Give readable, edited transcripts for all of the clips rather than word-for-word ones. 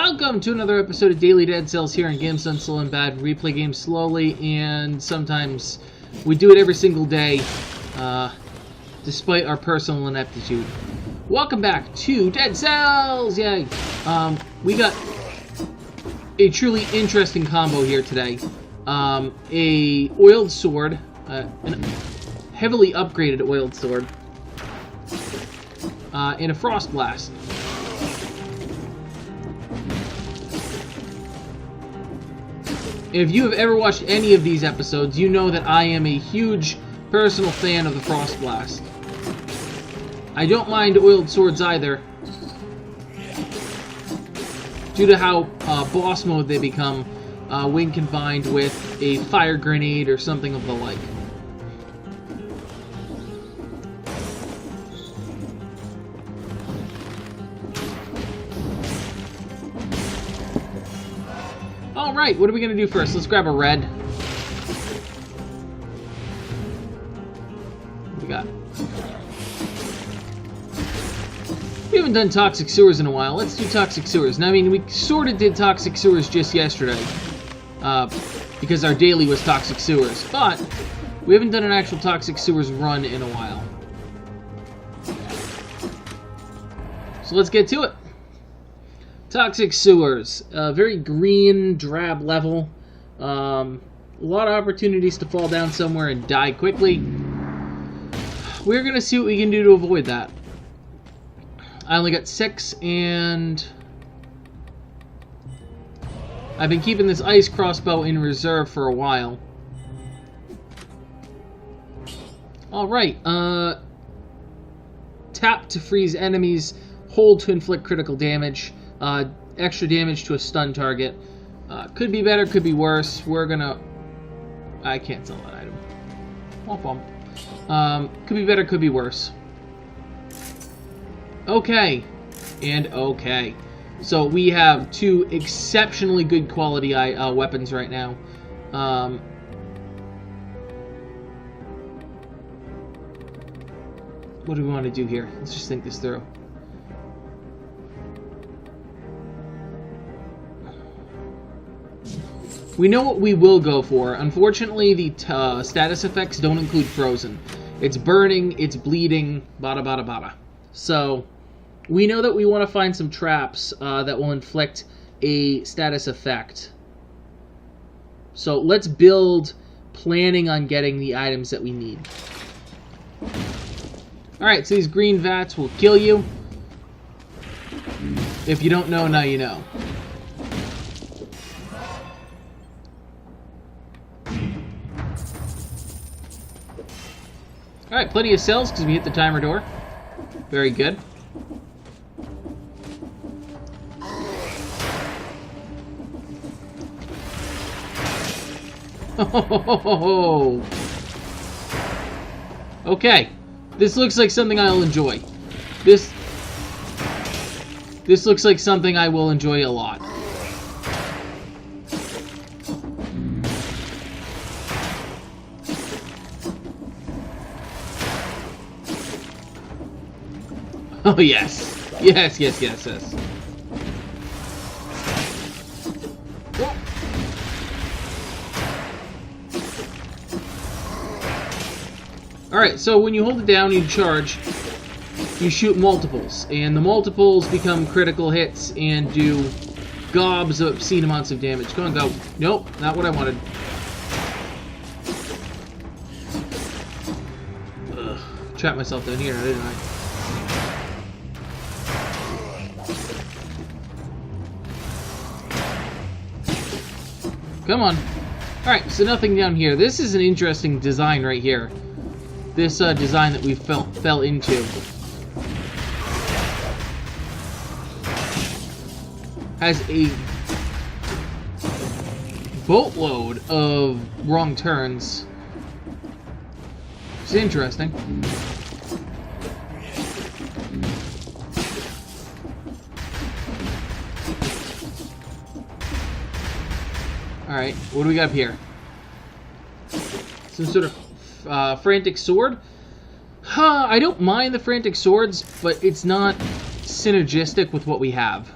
Welcome to another episode of Daily Dead Cells here on Games Done Slow and Bad. We play games slowly, and sometimes we do it every single day, despite our personal ineptitude. Welcome back to Dead Cells! Yay! We got a truly interesting combo here today. A oiled sword, a heavily upgraded oiled sword, and a frost blast. If you have ever watched any of these episodes, you know that I am a huge personal fan of the Frost Blast. I don't mind oiled swords either, due to how boss mode they become when combined with a fire grenade or something of the like. Alright, what are we going to do first? Let's grab a red. What do we got? We haven't done Toxic Sewers in a while. Let's do Toxic Sewers. Now, I mean, we sort of did Toxic Sewers just yesterday, because our daily was Toxic Sewers, but we haven't done an actual Toxic Sewers run in a while. So let's get to it. Toxic Sewers, very green, drab level. A lot of opportunities to fall down somewhere and die quickly. We're going to see what we can do to avoid that. I only got 6, and I've been keeping this ice crossbow in reserve for a while. Alright, tap to freeze enemies, hold to inflict critical damage. Extra damage to a stun target. Could be better, could be worse. We're gonna... I can't sell that item. Womp womp. Could be better, could be worse. Okay. And okay. So we have two exceptionally good quality weapons right now. What do we want to do here? Let's just think this through. We know what we will go for. Unfortunately, the status effects don't include frozen. It's burning, it's bleeding, bada bada bada. So, we know that we want to find some traps that will inflict a status effect. So, let's build planning on getting the items that we need. Alright, so these green vats will kill you. If you don't know, now you know. Alright, plenty of cells because we hit the timer door. Very good. Oh, okay. This looks like something I'll enjoy. This looks like something I will enjoy a lot. Oh, yes. Yes, yes, yes, yes. Oh. Alright, so when you hold it down, you charge, you shoot multiples, and the multiples become critical hits and do gobs of obscene amounts of damage. Come on, go. Nope, not what I wanted. Ugh, trapped myself down here, didn't I? Come on. Alright, so nothing down here. This is an interesting design right here. This design that we fell into. Has a boatload of wrong turns. It's interesting. Alright, what do we got up here? Some sort of frantic sword? I don't mind the frantic swords, but it's not synergistic with what we have.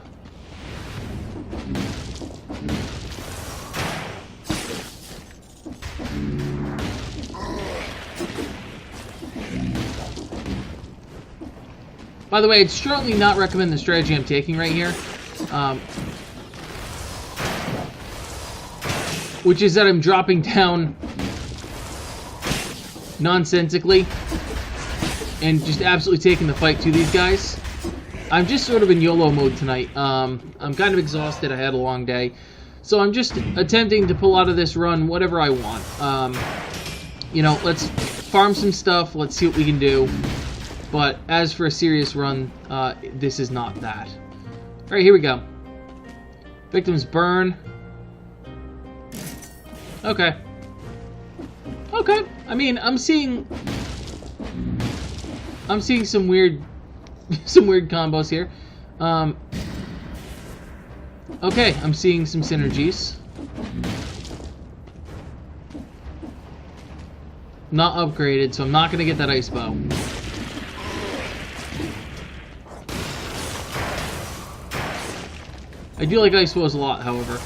By the way, I'd strongly not recommend the strategy I'm taking right here. Which is that I'm dropping down nonsensically and just absolutely taking the fight to these guys. I'm just sort of in YOLO mode tonight. I'm kind of exhausted. I had a long day. So I'm just attempting to pull out of this run whatever I want. You know, let's farm some stuff. Let's see what we can do. But as for a serious run, this is not that. Alright, here we go. Victims burn. Okay. Okay. I mean, I'm seeing some weird combos here. Okay, I'm seeing some synergies. Not upgraded, so I'm not gonna get that ice bow. I do like ice bows a lot, however.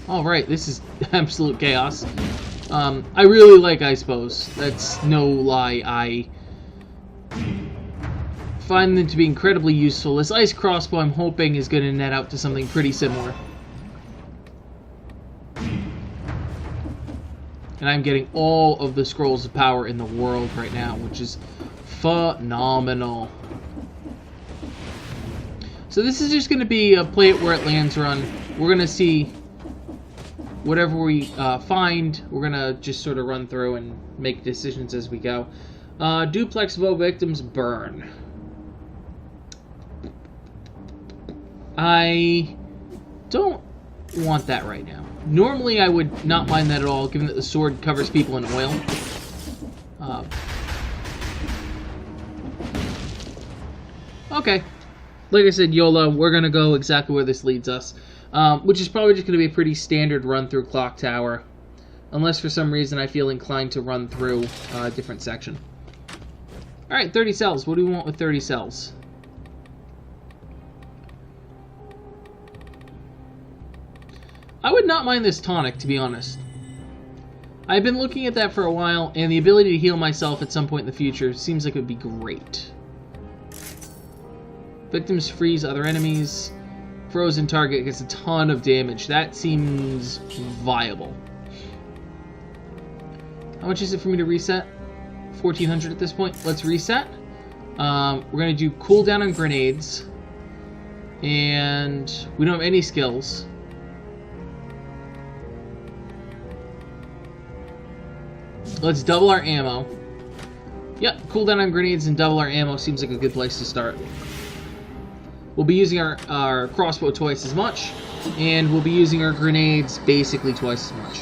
Alright, this is absolute chaos. I really like ice bows. That's no lie. I find them to be incredibly useful. This ice crossbow, I'm hoping, is going to net out to something pretty similar. And I'm getting all of the scrolls of power in the world right now, which is phenomenal. So this is just going to be a play it where it lands run. We're going to see whatever we find. We're going to just sort of run through and make decisions as we go. Duplex bow victims burn. I don't want that right now. Normally I would not mind that at all, given that the sword covers people in oil. Okay. Like I said, YOLO, we're going to go exactly where this leads us. Which is probably just going to be a pretty standard run through Clock Tower. Unless for some reason I feel inclined to run through a different section. Alright, 30 cells. What do we want with 30 cells? I would not mind this tonic, to be honest. I've been looking at that for a while, and the ability to heal myself at some point in the future seems like it would be great. Victims freeze other enemies. Frozen target gets a ton of damage. That seems viable. How much is it for me to reset? 1400 at this point. Let's reset. We're going to do cooldown on grenades. And we don't have any skills. Let's double our ammo. Yep, cooldown on grenades and double our ammo seems like a good place to start. We'll be using our crossbow twice as much, and we'll be using our grenades basically twice as much.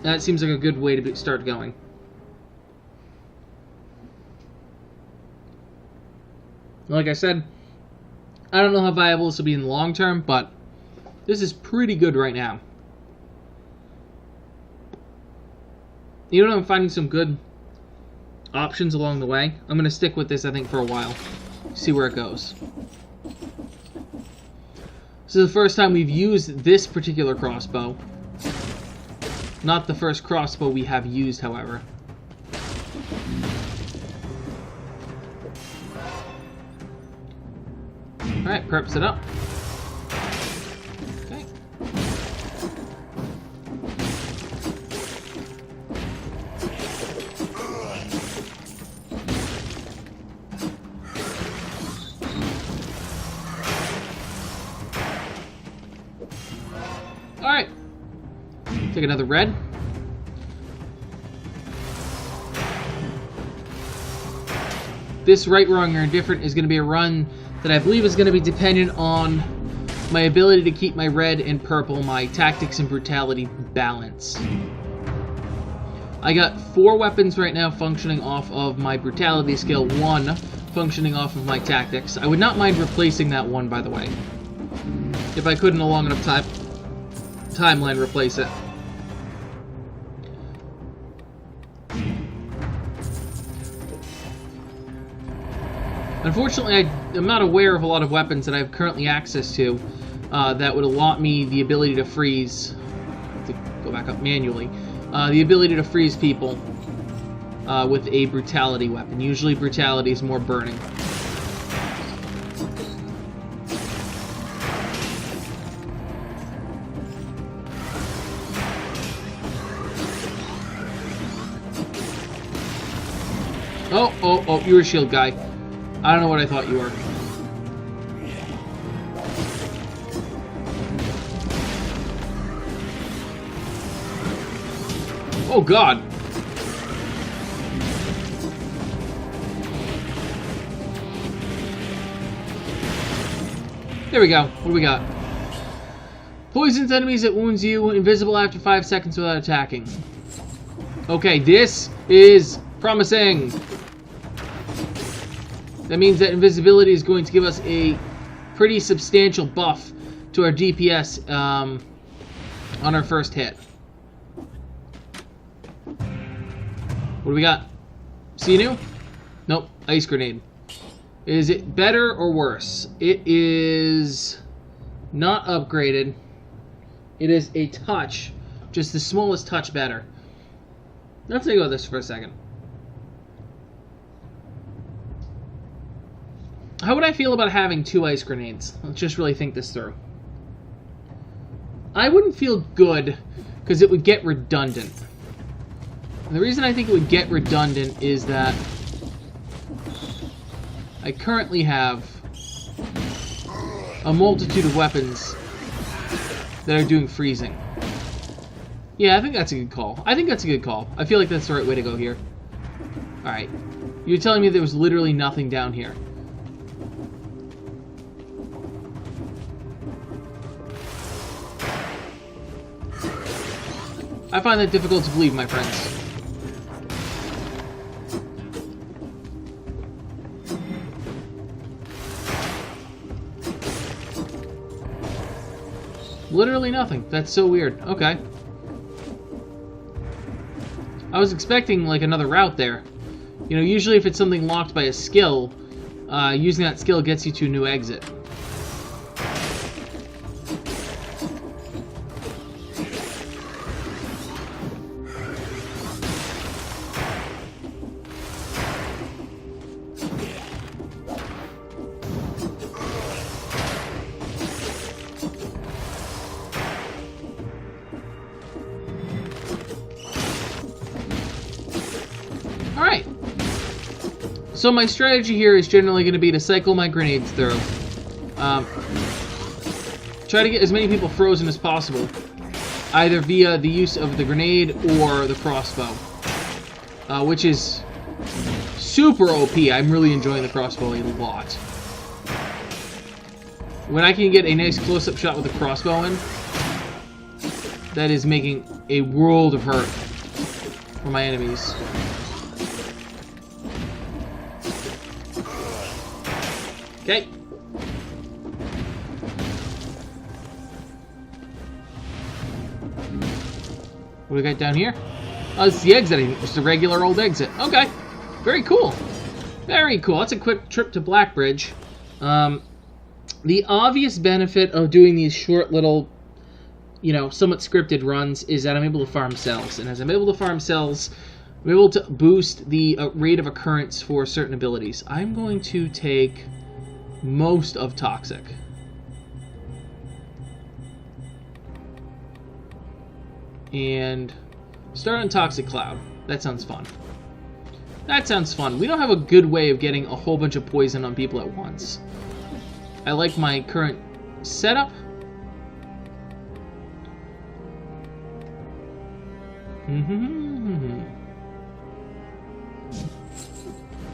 That seems like a good way to start going. Like I said, I don't know how viable this will be in the long term, but this is pretty good right now. You know, I'm finding some good options along the way. I'm going to stick with this, I think, for a while. See where it goes. This is the first time we've used this particular crossbow. Not the first crossbow we have used, however. Alright, preps it up. Okay. Alright. Take another red. This right, wrong, or indifferent is going to be a run that I believe is going to be dependent on my ability to keep my red and purple, my tactics and brutality balance. I got 4 weapons right now functioning off of my brutality skill, 1 functioning off of my tactics. I would not mind replacing that one, by the way. If I could in a long enough timeline replace it. Unfortunately, I'm not aware of a lot of weapons that I have currently access to that would allot me the ability to freeze go back up manually. The ability to freeze people with a brutality weapon. Usually brutality is more burning. Oh, you're a shield guy. I don't know what I thought you were. Oh, God. There we go. What do we got? Poisons enemies that wounds you, invisible after 5 seconds without attacking. Okay, this is promising. That means that invisibility is going to give us a pretty substantial buff to our DPS on our first hit. What do we got? Sinew? Nope. Ice grenade. Is it better or worse? It is not upgraded. It is a touch. Just the smallest touch better. Let's think about this for a second. How would I feel about having 2 ice grenades? Let's just really think this through. I wouldn't feel good because it would get redundant. And the reason I think it would get redundant is that I currently have a multitude of weapons that are doing freezing. Yeah, I think that's a good call. I feel like that's the right way to go here. Alright. You're telling me there was literally nothing down here. I find that difficult to believe, my friends. Literally nothing. That's so weird. Okay. I was expecting, like, another route there. You know, usually if it's something locked by a skill, using that skill gets you to a new exit. Alright. So my strategy here is generally going to be to cycle my grenades through. Try to get as many people frozen as possible. Either via the use of the grenade or the crossbow. Which is super OP. I'm really enjoying the crossbow a lot. When I can get a nice close-up shot with the crossbow in, that is making a world of hurt for my enemies. Okay. What do we got down here? Oh, it's the exit. Just a regular old exit. Okay. Very cool. Very cool. That's a quick trip to Blackbridge. The obvious benefit of doing these short little, you know, somewhat scripted runs is that I'm able to farm cells. And as I'm able to farm cells, I'm able to boost the rate of occurrence for certain abilities. I'm going to take most of Toxic. And start on Toxic Cloud. That sounds fun. That sounds fun. We don't have a good way of getting a whole bunch of poison on people at once. I like my current setup.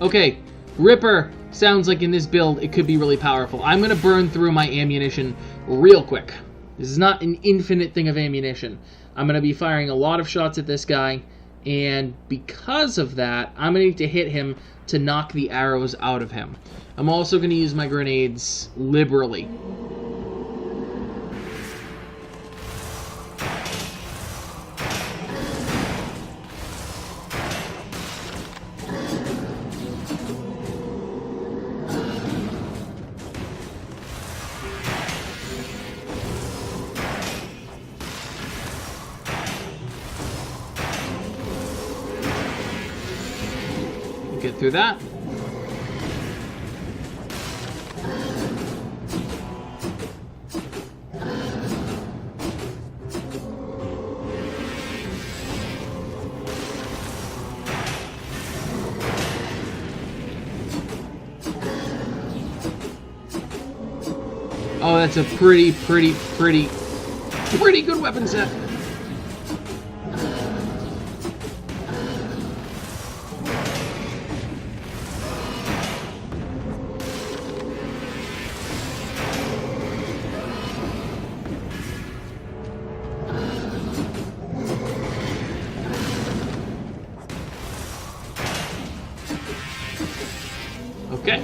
Okay, Ripper sounds like in this build it could be really powerful. I'm going to burn through my ammunition real quick. This is not an infinite thing of ammunition. I'm going to be firing a lot of shots at this guy, and because of that, I'm going to need to hit him to knock the arrows out of him. I'm also going to use my grenades liberally. through that. Oh, that's a pretty good weapon set. Okay.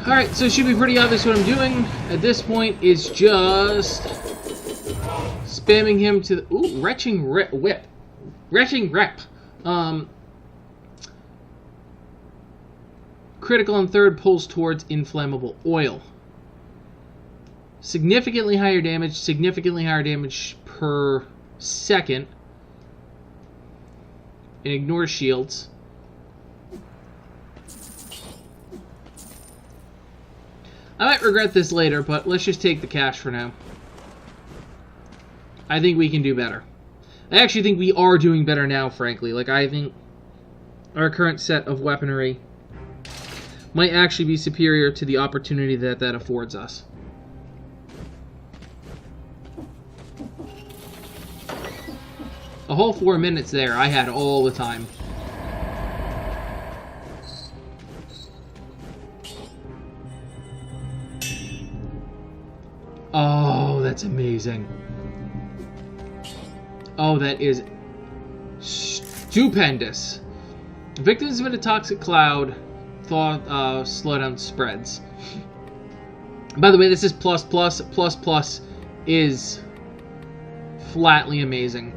Alright, so it should be pretty obvious what I'm doing. At this point, is just spamming him to the... Ooh, Retching Whip. Retching Rep. Critical on third pulls towards inflammable oil. Significantly higher damage per second. And ignores shields. I might regret this later, but let's just take the cash for now. I think we can do better. I actually think we are doing better now, frankly. Like, I think our current set of weaponry might actually be superior to the opportunity that affords us. A whole 4 minutes there, I had all the time. Oh, that's amazing. Oh, that is stupendous. Victims of a toxic cloud, slowdown spreads. By the way, this is plus. Plus is flatly amazing.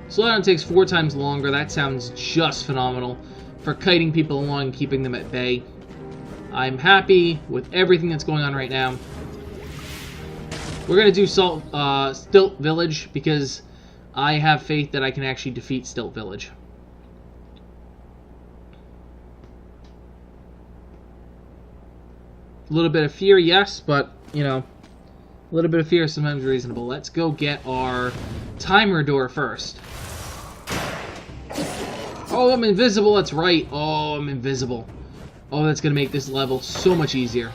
Slowdown takes 4 times longer. That sounds just phenomenal for kiting people along and keeping them at bay. I'm happy with everything that's going on right now. We're going to do Stilt Village because I have faith that I can actually defeat Stilt Village. A little bit of fear, yes, but, you know, a little bit of fear is sometimes reasonable. Let's go get our timer door first. Oh, I'm invisible, that's right. Oh, I'm invisible. Oh, that's going to make this level so much easier.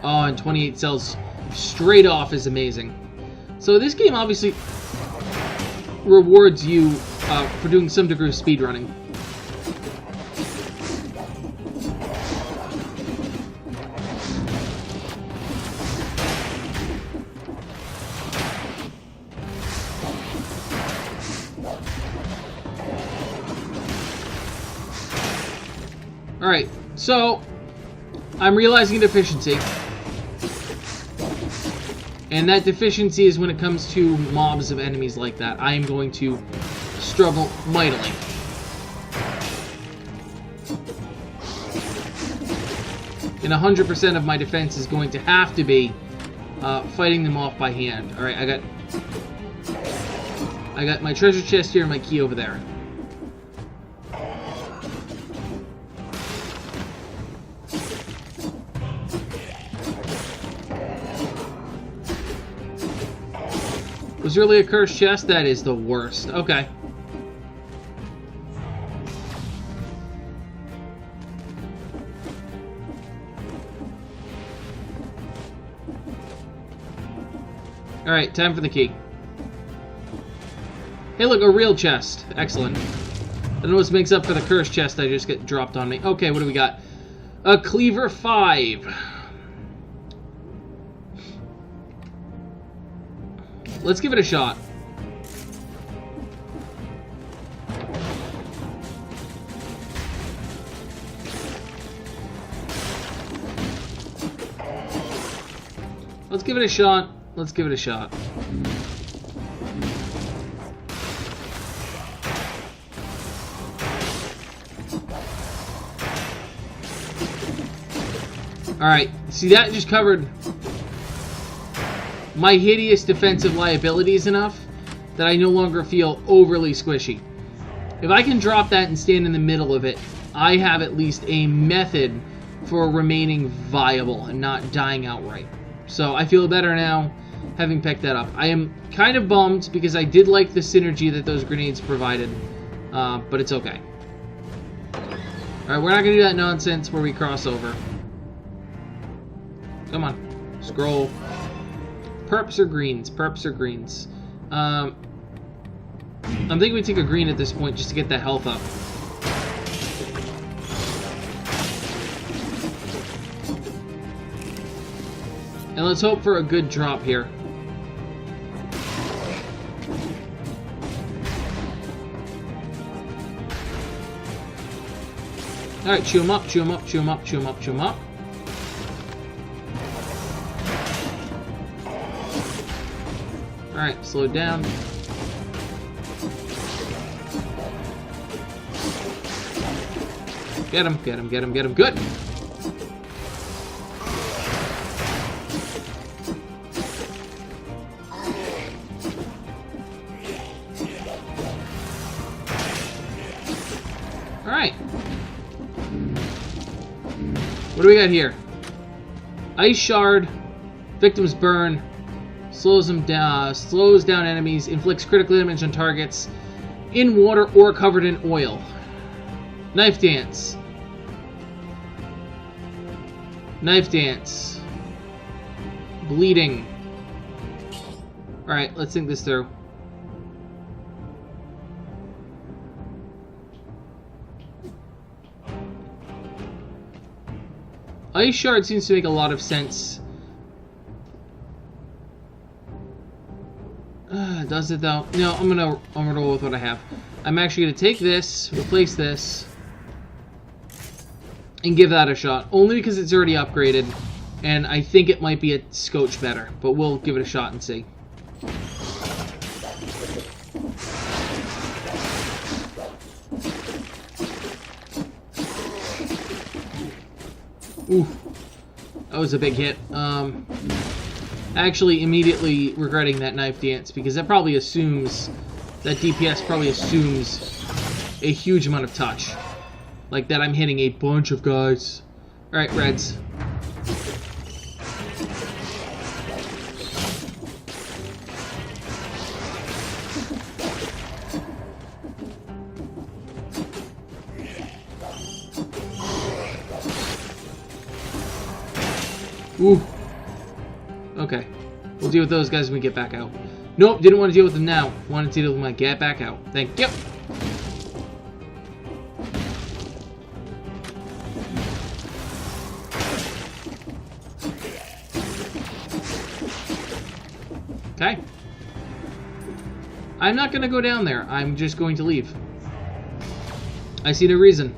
Oh, and 28 cells straight off is amazing. So this game obviously rewards you for doing some degree of speedrunning. Alright, so I'm realizing a deficiency. And that deficiency is when it comes to mobs of enemies like that. I am going to struggle mightily. And 100% of my defense is going to have to be fighting them off by hand. Alright, I got my treasure chest here and my key over there. Was really a cursed chest? That is the worst. Okay. Alright, time for the key. Hey look, a real chest. Excellent. I don't know what makes up for the cursed chest I just get dropped on me. Okay, what do we got? A Cleaver 5. Let's give it a shot. Let's give it a shot. Let's give it a shot. Alright, see, that just covered my hideous defensive liabilities enough that I no longer feel overly squishy. If I can drop that and stand in the middle of it, I have at least a method for remaining viable and not dying outright. So I feel better now having picked that up. I am kind of bummed because I did like the synergy that those grenades provided, but it's okay. Alright, we're not going to do that nonsense where we cross over. Come on. Scroll. Perps or greens? Perps or greens? I'm thinking we take a green at this point just to get that health up. And let's hope for a good drop here. Alright, chew him up, chew him up, chew him up, chew him up, chew him up. Alright, slow it down. Get him, get him, get him, get him. Good! Alright. What do we got here? Ice Shard. Victims burn. Slows down enemies, inflicts critical damage on targets in water or covered in oil. Knife Dance. Knife Dance. Bleeding. Alright, let's think this through. Ice Shard seems to make a lot of sense. Does it though? No, I'm gonna roll with what I have. I'm actually gonna take this, replace this, and give that a shot. Only because it's already upgraded, and I think it might be a scotch better. But we'll give it a shot and see. Ooh, that was a big hit. Actually, immediately regretting that Knife Dance because that probably assumes, that DPS probably assumes a huge amount of touch. Like that I'm hitting a bunch of guys. Alright, Reds. Ooh. Okay. We'll deal with those guys when we get back out. Nope, didn't want to deal with them now. Wanted to deal with them when I get back out. Thank you. Okay. I'm not going to go down there. I'm just going to leave. I see no reason.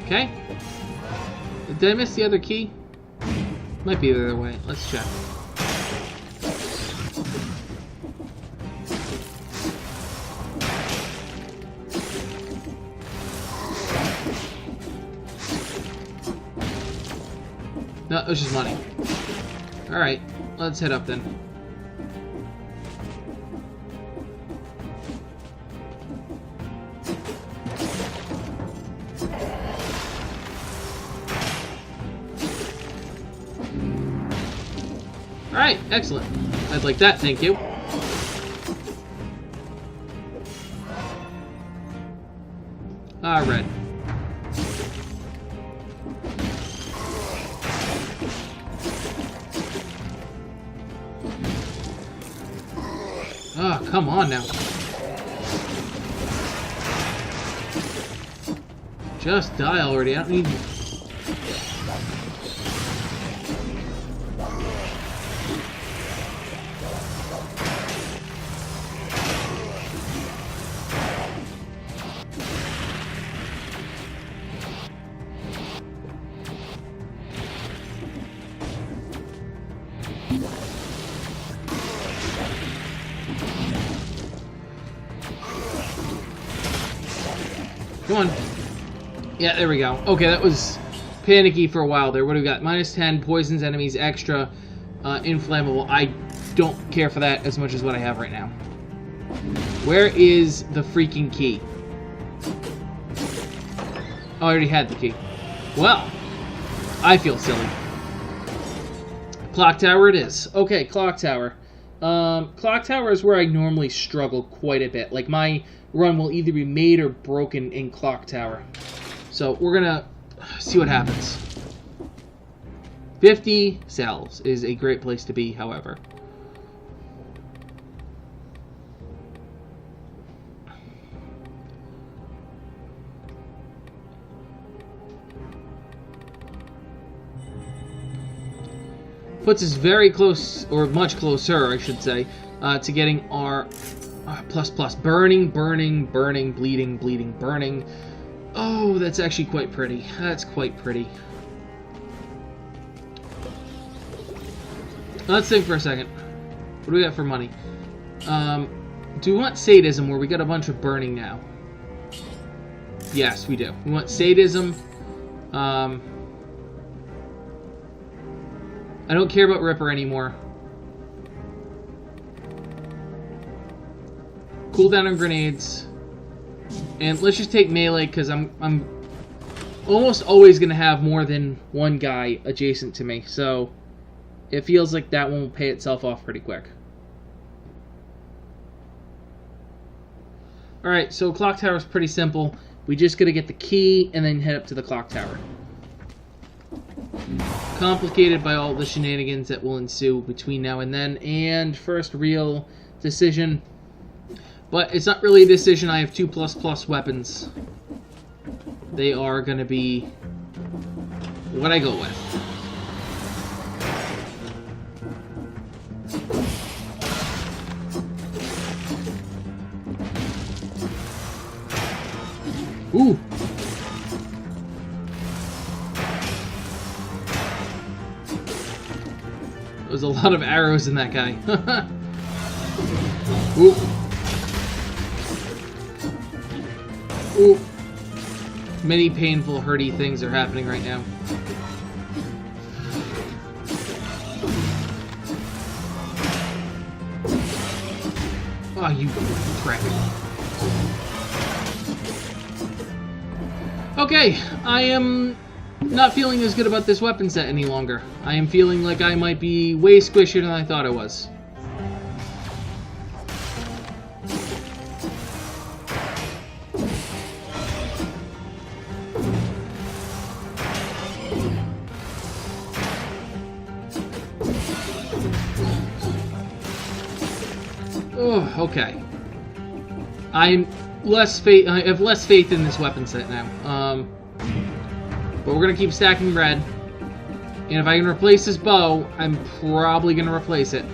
Okay. Did I miss the other key? Might be the other way. Let's check. No, it was just money. Alright, let's head up then. Alright, excellent. I'd like that, thank you. Red. Oh, come on now. Just die already. I don't need you. Come on. Yeah, there we go. Okay, that was panicky for a while there. What do we got? -10, poisons enemies, extra, inflammable. I don't care for that as much as what I have right now. Where is the freaking key? Oh, I already had the key. Well, I feel silly. Clock tower it is. Okay, clock tower. Clock tower is where I normally struggle quite a bit. Like, my run will either be made or broken in clock tower. So, we're gonna see what happens. 50 cells is a great place to be, however. Puts us very close, or much closer, I should say, to getting our plus. Burning, burning, burning, bleeding, bleeding, burning. Oh, that's actually quite pretty. That's quite pretty. Let's think for a second. What do we got for money? Do we want sadism, where we got a bunch of burning now? Yes, we do. We want sadism. I don't care about Ripper anymore. Cooldown on grenades. And let's just take melee, because I'm almost always going to have more than one guy adjacent to me. So it feels like that one will pay itself off pretty quick. Alright, so clock tower is pretty simple. We just got to get the key and then head up to the clock tower. Complicated by all the shenanigans that will ensue between now and then, and first real decision. But it's not really a decision. I have 2++ weapons. They are going to be what I go with. Ooh! There's a lot of arrows in that guy. Ooh. Ooh. Many painful, hurty things are happening right now. Oh, you prick. Okay, I am not feeling as good about this weapon set any longer. I am feeling like I might be way squishier than I thought I was. Oh, okay. I have less faith in this weapon set now. But we're gonna keep stacking red. And if I can replace this bow, I'm probably gonna replace it.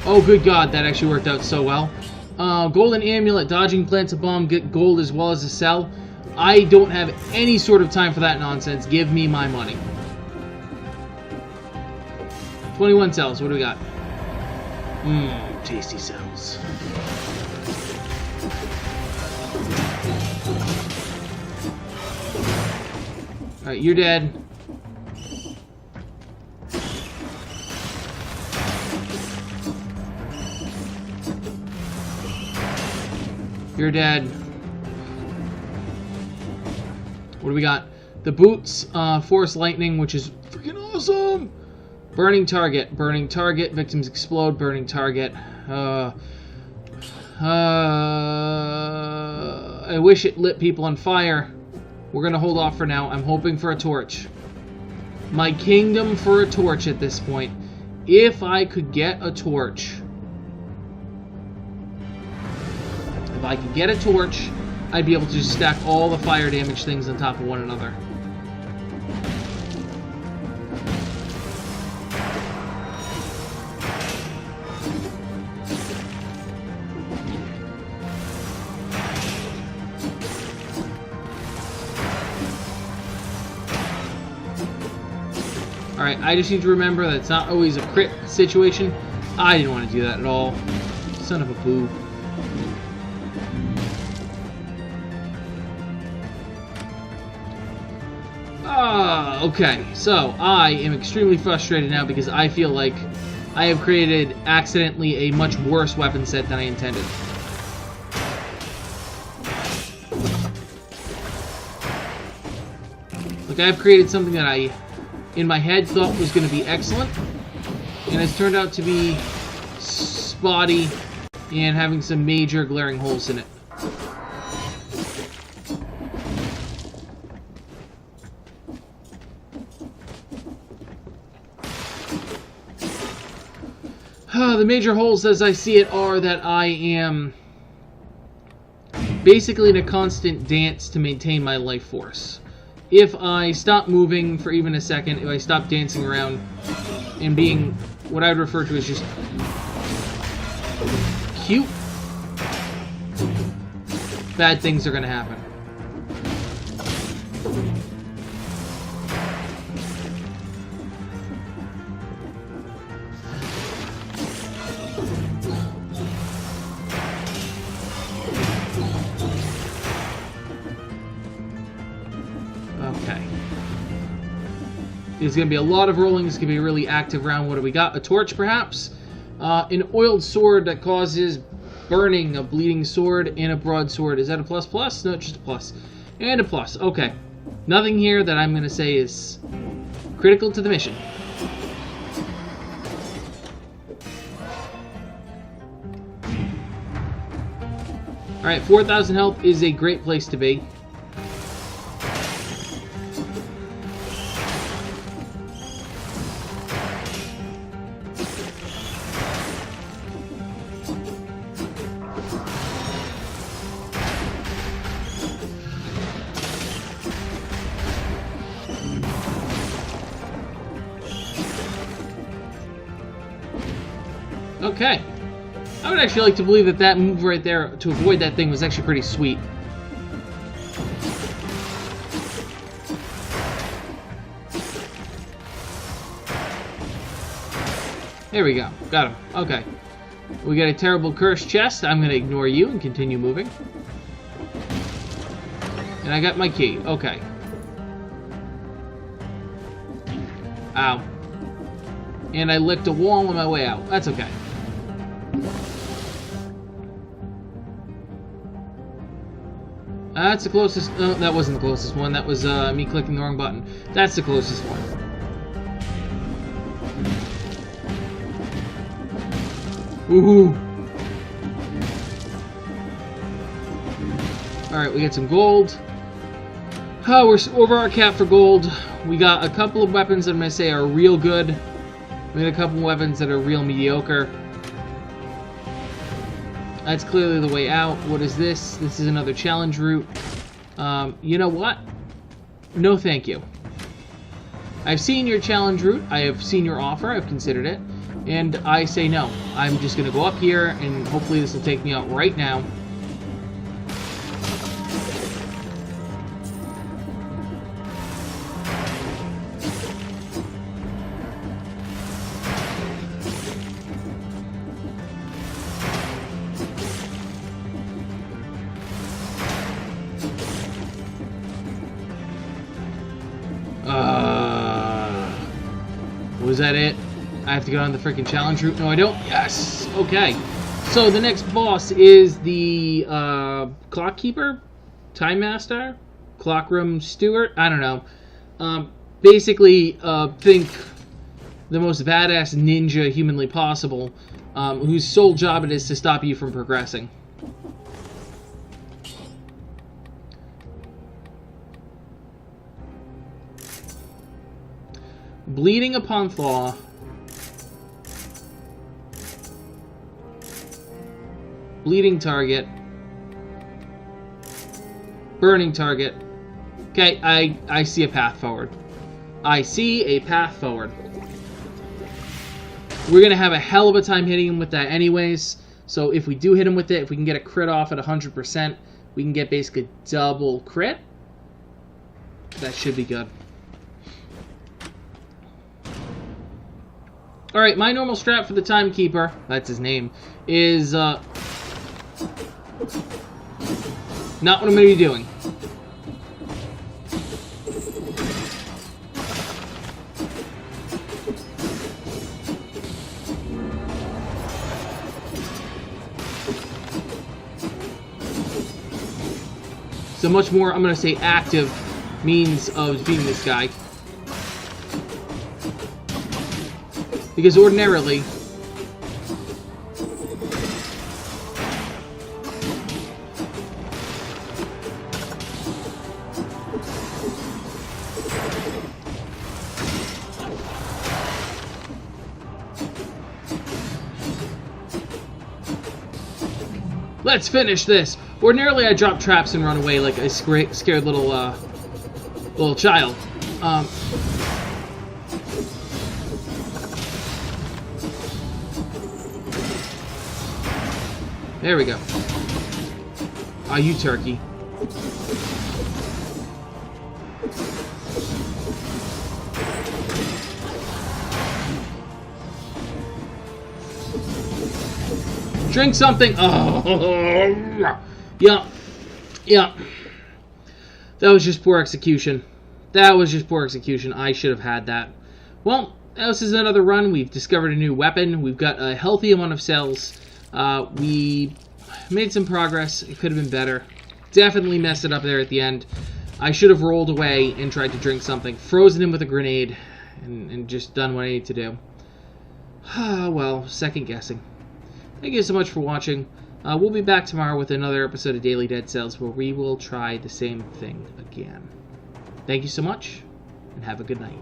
Oh, good God, that actually worked out so well. Golden Amulet, dodging plants a bomb, get gold as well as a cell. I don't have any sort of time for that nonsense. Give me my money. 21 cells, what do we got? Mmm, tasty cells. Alright, you're dead. You're dead. What do we got? The boots, force lightning, which is freaking awesome. Burning target. Burning target. Victims explode. Burning target. I wish it lit people on fire. We're gonna hold off for now. I'm hoping for a torch. My kingdom for a torch at this point. If I could get a torch. If I could get a torch, I'd be able to just stack all the fire damage things on top of one another. Alright, I just need to remember that it's not always a crit situation. I didn't want to do that at all. Son of a boo. Okay, so I am extremely frustrated now because I feel like I have created accidentally a much worse weapon set than I intended. Like, I've created something that I, in my head, thought was going to be excellent, and it's turned out to be spotty and having some major glaring holes in it. The major holes, as I see it, are that I am basically in a constant dance to maintain my life force. If I stop moving for even a second, if I stop dancing around and being what I would refer to as just cute, bad things are going to happen. Okay. There's going to be a lot of rolling. It's going to be a really active round. What do we got? A torch, perhaps? An oiled sword that causes burning, a bleeding sword, and a broadsword. Is that a plus plus? No, just a plus. And a plus. Okay. Nothing here that I'm going to say is critical to the mission. Alright, 4,000 health is a great place to be. Okay. I would actually like to believe that that move right there to avoid that thing was actually pretty sweet. There we go. Got him. Okay. We got a terrible cursed chest. I'm going to ignore you and continue moving. And I got my key. Okay. Ow. And I licked a wall on my way out. That's okay. That's the closest. No, that wasn't the closest one. That was me clicking the wrong button. That's the closest one. Woohoo! Alright, we got some gold. Oh, we're over our cap for gold. We got a couple of weapons that I'm going to say are real good. We got a couple of weapons that are real mediocre. That's clearly the way out. What is this? This is another challenge route. You know what? No thank you. I've seen your challenge route. I have seen your offer. I've considered it. And I say no. I'm just going to go up here, and hopefully this will take me out right now. Was that it? I have to go on the freaking challenge route? No, I don't. Yes! Okay. So the next boss is the Clock Keeper, Time Master, Clockroom Steward. I don't know. Basically, think the most badass ninja humanly possible, whose sole job it is to stop you from progressing. Bleeding upon thaw. Bleeding target. Burning target. Okay, I see a path forward. I see a path forward. We're going to have a hell of a time hitting him with that anyways. So if we do hit him with it, if we can get a crit off at 100%, we can get basically double crit. That should be good. Alright, my normal strat for the Timekeeper, that's his name, is not what I'm going to be doing. So much more, I'm going to say, active means of defeating this guy. Because ordinarily, let's finish this. Ordinarily, I drop traps and run away like a scared little child. There we go. Ah, you turkey. Drink something. Oh, yeah, yeah. That was just poor execution. That was just poor execution. I should have had that. Well, this is another run. We've discovered a new weapon. We've got a healthy amount of cells. We made some progress. It could have been better. Definitely messed it up there at the end. I should have rolled away and tried to drink something. Frozen him with a grenade and just done what I need to do. Well, second guessing. Thank you so much for watching. We'll be back tomorrow with another episode of Daily Dead Cells where we will try the same thing again. Thank you so much, and have a good night.